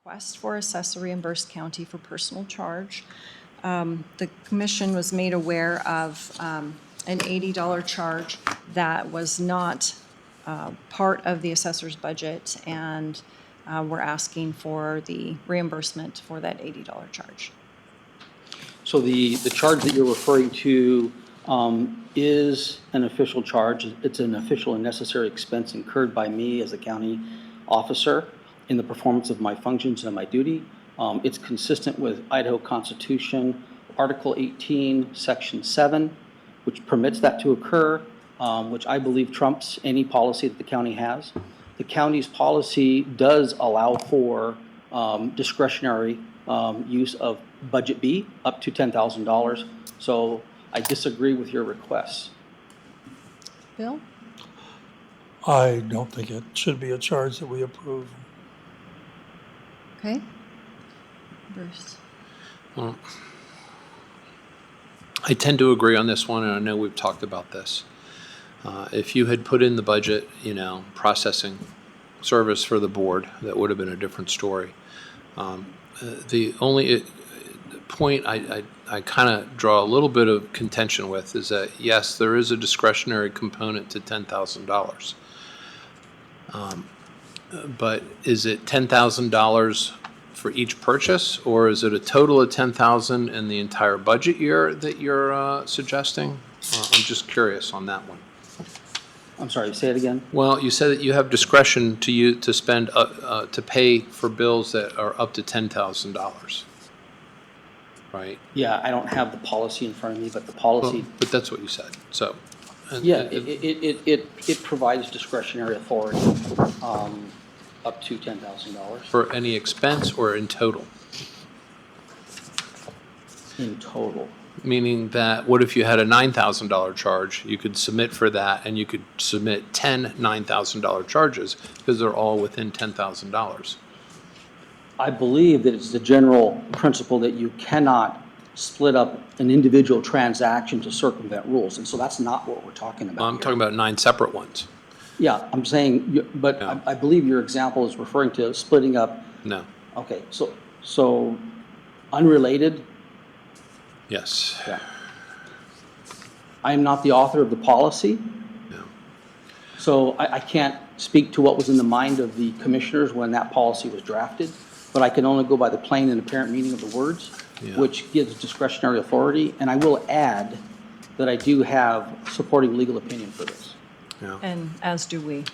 Request for Assessor Reimburse County for personal charge. The commission was made aware of an $80 charge that was not part of the assessor's budget, and we're asking for the reimbursement for that $80 charge. So the charge that you're referring to is an official charge. It's an official and necessary expense incurred by me as a county officer in the performance of my functions and my duty. It's consistent with Idaho Constitution, Article 18, Section 7, which permits that to occur, which I believe trumps any policy that the county has. The county's policy does allow for discretionary use of Budget B up to $10,000. So I disagree with your requests. Bill? I don't think it should be a charge that we approve. Okay. Bruce? Well, I tend to agree on this one, and I know we've talked about this. If you had put in the budget, processing service for the board, that would have been a different story. The only point I kind of draw a little bit of contention with is that, yes, there is a discretionary component to $10,000. But is it $10,000 for each purchase, or is it a total of $10,000 in the entire budget year that you're suggesting? I'm just curious on that one. I'm sorry, say it again. Well, you said that you have discretion to spend to pay for bills that are up to $10,000, right? Yeah, I don't have the policy in front of me, but the policy. Well, but that's what you said. So. Yeah, it provides discretionary authority up to $10,000 For any expense or in total? in total. Meaning that, what if you had a $9,000 charge? You could submit for that, and you could submit 10 $9,000 charges because they're all within $10,000. I believe that it's the general principle that you cannot split up an individual transaction to circumvent rules, and so that's not what we're talking about. I'm here. talking about 9 separate ones. Yeah, I'm saying, but Yeah. I believe your example is referring to splitting up. No. Okay, so unrelated. Yes. Yeah. I am not the author of the policy, No. so I can't speak to what was in the mind of the commissioners when that policy was drafted, but I can only go by the plain and apparent meaning of the words, Yeah. which gives discretionary authority. And I will add that I do have supporting legal opinion for this. Yeah. And as do we.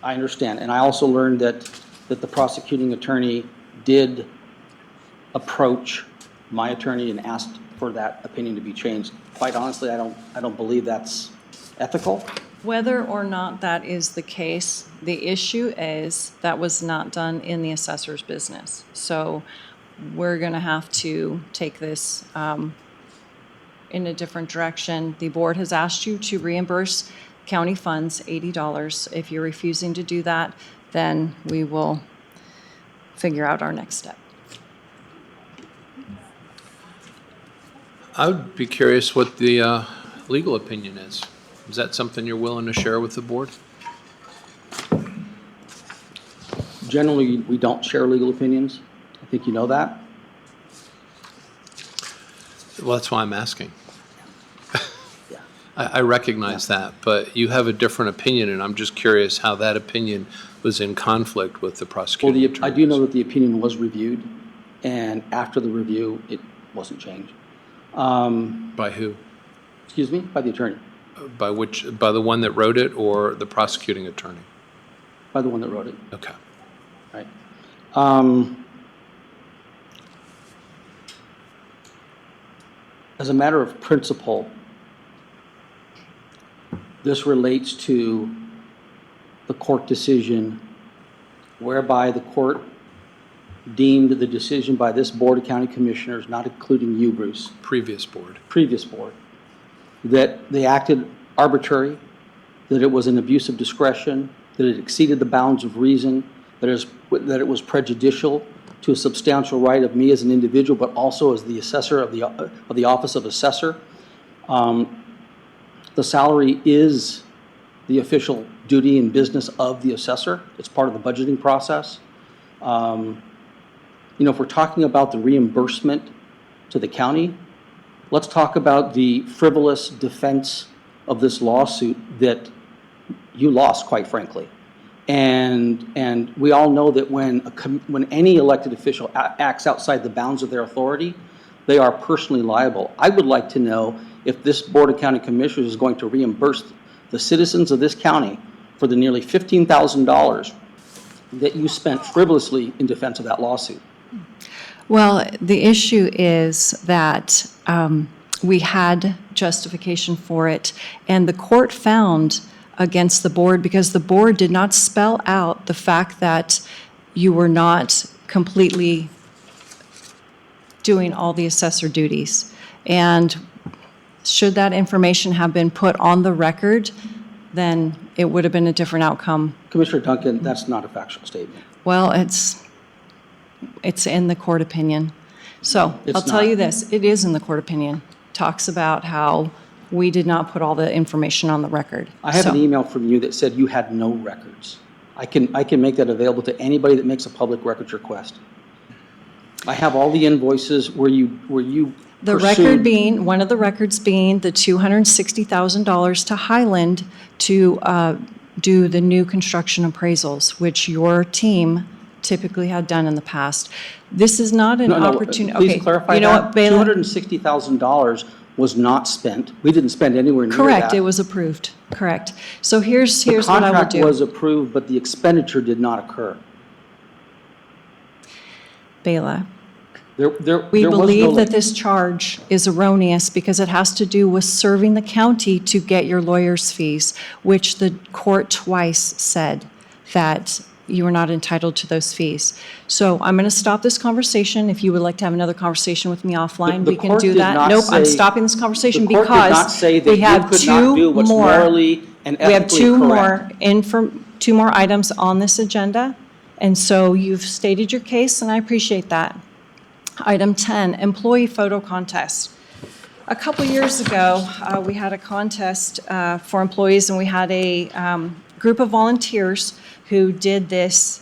I understand. And I also learned that the prosecuting attorney did approach my attorney and asked for that opinion to be changed. Quite honestly, I don't believe that's ethical. Whether or not that is the case, the issue is that was not done in the assessor's business. So we're going to have to take this in a different direction. The board has asked you to reimburse county funds $80. If you're refusing to do that, then we will figure out our next step. I would be curious what the legal opinion is. Is that something you're willing to share with the board? Generally, we don't share legal opinions. I think you know that. Well, that's why I'm asking. Yeah. I recognize that, but you have a different opinion, and I'm just curious how that opinion was in conflict with the Well, prosecuting attorneys. I do know that the opinion was reviewed, and after the review, it wasn't changed. By who? Excuse me, by the attorney, By which? By the one that wrote it, or the prosecuting attorney? by the one that wrote it, Okay. right? As a matter of principle, this relates to the court decision whereby the court deemed the decision by this Board of County Commissioners, not including you, Bruce, Previous board. previous board, that they acted arbitrary, that it was an abuse of discretion, that it exceeded the bounds of reason, that it was prejudicial to a substantial right of me as an individual, but also as the assessor of the Office of Assessor. The salary is the official duty and business of the assessor. It's part of the budgeting process. if we're talking about the reimbursement to the county, let's talk about the frivolous defense of this lawsuit that you lost, quite frankly. And we all know that when any elected official acts outside the bounds of their authority, they are personally liable. I would like to know if this Board of County Commissioners is going to reimburse the citizens of this county for the nearly $15,000 that you spent frivolously in defense of that lawsuit. Well, the issue is that we had justification for it, and the court found against the board because the board did not spell out the fact that you were not completely doing all the assessor duties. And should that information have been put on the record, then it would have been a different outcome. Commissioner Duncan, that's not a factual statement. Well, it's in the court opinion. So It's I'll tell not. you this, it is in the court opinion. Talks about how we did not put all the information on the record. I have So- an email from you that said you had no records. I can make that available to anybody that makes a public records request. I have all the invoices where you The pursued- record being, one of the records being the $260,000 to Highland to do the new construction appraisals, which your team typically had done in the past. This is not an No, opportunity. please clarify You know that. what, Bela? $260,000 was not spent. We didn't spend anywhere near that. Correct, it was approved, correct. So here's what I will The contract do. was approved, but the expenditure did not occur. Bela, We we believe that this charge is erroneous because it has to do with serving the county to get your lawyer's fees, which the court twice said that you are not entitled to those fees. So I'm going to stop this conversation. If you would like to have another conversation with me offline, The we can court do did that. not Nope, I'm say- stopping this conversation The court did not because say that we you have could not do two what's more. morally and We have ethically two correct. two more items on this agenda, and so you've stated your case, and I appreciate that. Item 10, employee photo contest. A couple years ago, we had a contest for employees, and we had a group of volunteers who did this,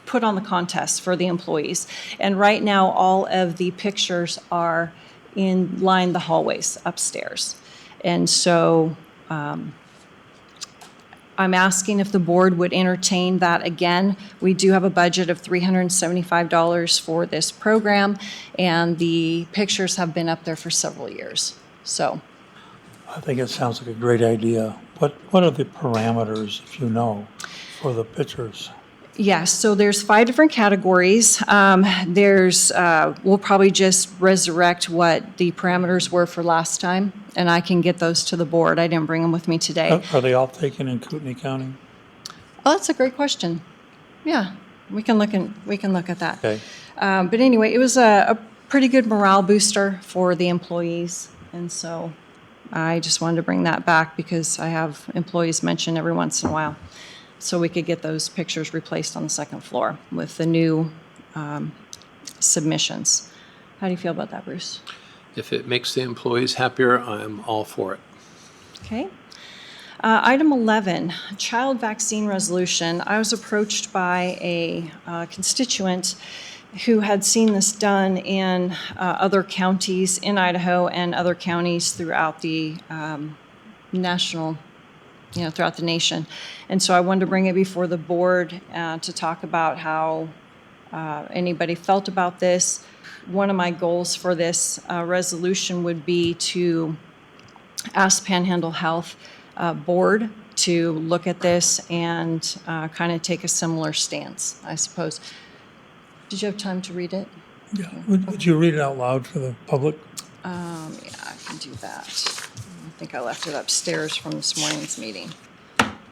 put on the contest for the employees. And right now, all of the pictures are in line the hallways upstairs. And so I'm asking if the board would entertain that again. We do have a budget of $375 for this program, and the pictures have been up there for several years. So I think it sounds like a great idea. What are the parameters, if you know, for the pictures? yes, so there's 5 different categories. We'll probably just resurrect what the parameters were for last time, and I can get those to the board. I didn't bring them with me today. Are they all taken in Kootenai County? Oh, that's a great question. Yeah, we can look at that. Okay. But anyway, it was a pretty good morale booster for the employees, and so I just wanted to bring that back because I have employees mention every once in a while, so we could get those pictures replaced on the second floor with the new submissions. How do you feel about that, Bruce? If it makes the employees happier, I'm all for it. Okay. Item 11, child vaccine resolution. I was approached by a constituent who had seen this done in other counties in Idaho and other counties throughout the national, throughout the nation. And so I wanted to bring it before the board to talk about how anybody felt about this. One of my goals for this resolution would be to ask Panhandle Health Board to look at this and kind of take a similar stance, I suppose. Did you have time to read it? Yeah. Would you read it out loud for the public? Yeah, I can do that. I think I left it upstairs from this morning's meeting.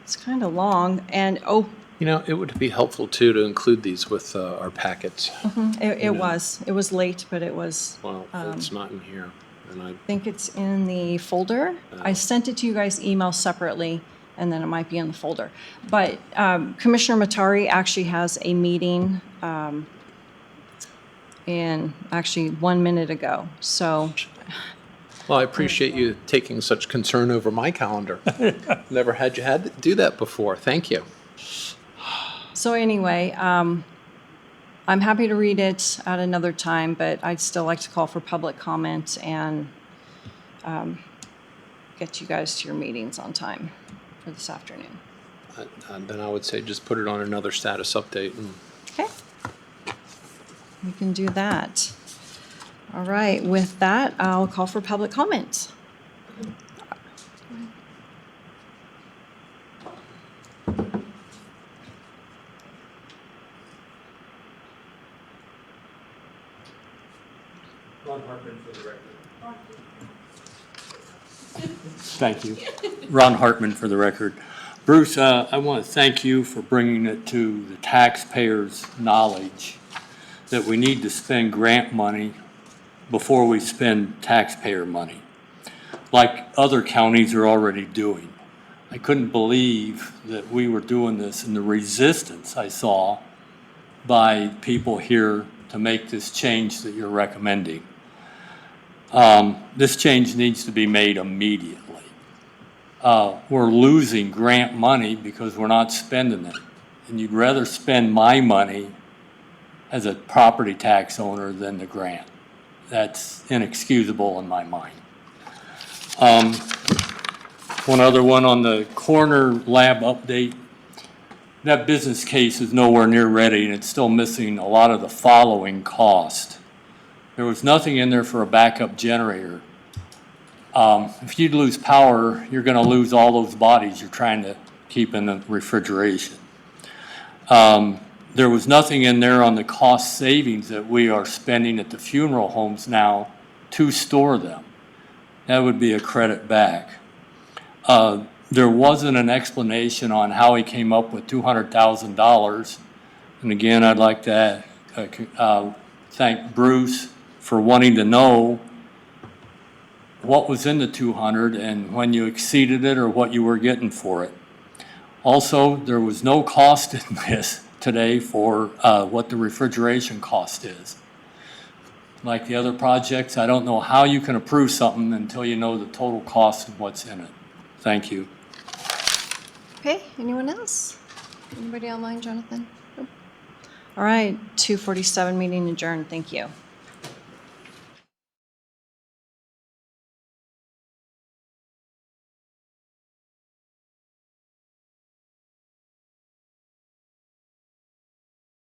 It's kind of long, and, It would be helpful, too, to include these with our packets. it was late, but it was, Well, it's not in here, and I I think it's in the folder. I sent it to you guys email separately, and then it might be in the folder. But Commissioner Matari actually has a meeting in, actually, 1 minute ago, so, Well, I appreciate you taking such concern over my calendar. Never had to do that before. Thank you. so anyway, I'm happy to read it at another time, but I'd still like to call for public comment and get you guys to your meetings on time for this afternoon. Then I would say just put it on another status update. And Okay. We can do that. All right, with that, I'll call for public comment. Thank you. Ron Hartman for the record. Bruce, I want to thank you for bringing it to the taxpayers' knowledge that we need to spend grant money before we spend taxpayer money, like other counties are already doing. I couldn't believe that we were doing this and the resistance I saw by people here to make this change that you're recommending. This change needs to be made immediately. We're losing grant money because we're not spending it. And you'd rather spend my money as a property tax owner than the grant. That's inexcusable in my mind. One other one on the corner lab update. That business case is nowhere near ready, and it's still missing a lot of the following cost. There was nothing in there for a backup generator. If you'd lose power, you're going to lose all those bodies you're trying to keep in the refrigeration. There was nothing in there on the cost savings that we are spending at the funeral homes now to store them. That would be a credit back. There wasn't an explanation on how he came up with $200,000. And again, I'd like to thank Bruce for wanting to know what was in the 200 and when you exceeded it or what you were getting for it. Also, there was no cost in this today for what the refrigeration cost is. Like the other projects, I don't know how you can approve something until you know the total cost of what's in it. Thank you. Okay, anyone else? Anybody online, Jonathan? Nope. All right, 2:47, meeting adjourned. Thank you.